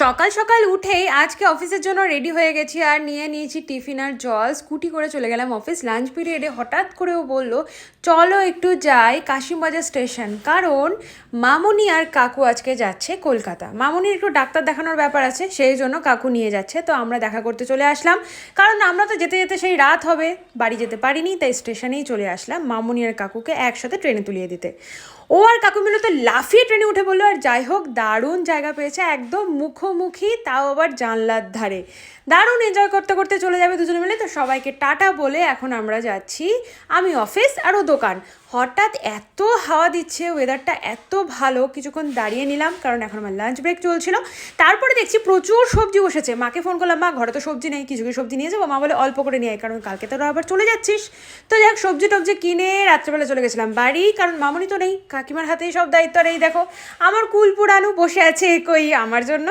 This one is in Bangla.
সকাল সকাল উঠেই আজকে অফিসের জন্য রেডি হয়ে গেছি আর নিয়ে নিয়েছি টিফিন আর জল। স্কুটি করে চলে গেলাম অফিস। লাঞ্চ পিরিয়ডে হঠাৎ করেও বললো চলো একটু যাই কাশিমবাজার স্টেশন, কারণ মামুনি আর কাকু আজকে যাচ্ছে কলকাতা। মামুনির একটু ডাক্তার দেখানোর ব্যাপার আছে, সেই জন্য কাকু নিয়ে যাচ্ছে। তো আমরা দেখা করতে চলে আসলাম, কারণ আমরা তো যেতে যেতে সেই রাত হবে, বাড়ি যেতে পারিনি, তাই স্টেশনেই চলে আসলাম মামুনি আর কাকুকে একসাথে ট্রেনে তুলিয়ে দিতে। ও আর কাকু মিলে তো লাফিয়ে ট্রেনে উঠে বললো। আর যাই হোক, দারুণ জায়গা পেয়েছে, একদম মুখোমুখি, তাও আবার জানলার ধারে। দারুণ এনজয় করতে করতে চলে যাবে দুজনে মিলে। তো সবাইকে টাটা বলে এখন আমরা যাচ্ছি, আমি অফিস আর ও দোকান। হঠাৎ এত হাওয়া দিচ্ছে, ওয়েদারটা এত ভালো, কিছুক্ষণ দাঁড়িয়ে নিলাম কারণ এখন আমার লাঞ্চ ব্রেক চলছিল। তারপরে দেখছি প্রচুর সবজি বসেছে। মাকে ফোন করলাম, মা ঘরে তো সবজি নেই, কিছু কিছু সবজি নিয়ে যাবো? মা বলে অল্প করে নিয়ে আয়, কারণ কালকে তোরা আবার চলে যাচ্ছিস। তো যাক, সবজি টবজি কিনে রাত্রেবেলা চলে গেছিলাম বাড়ি, কারণ মামুনি তো নেই, কাকিমার হাতেই সব দায়িত্ব। আর এই দেখো আমার কুলপুরানু বসে আছে কই আমার জন্য।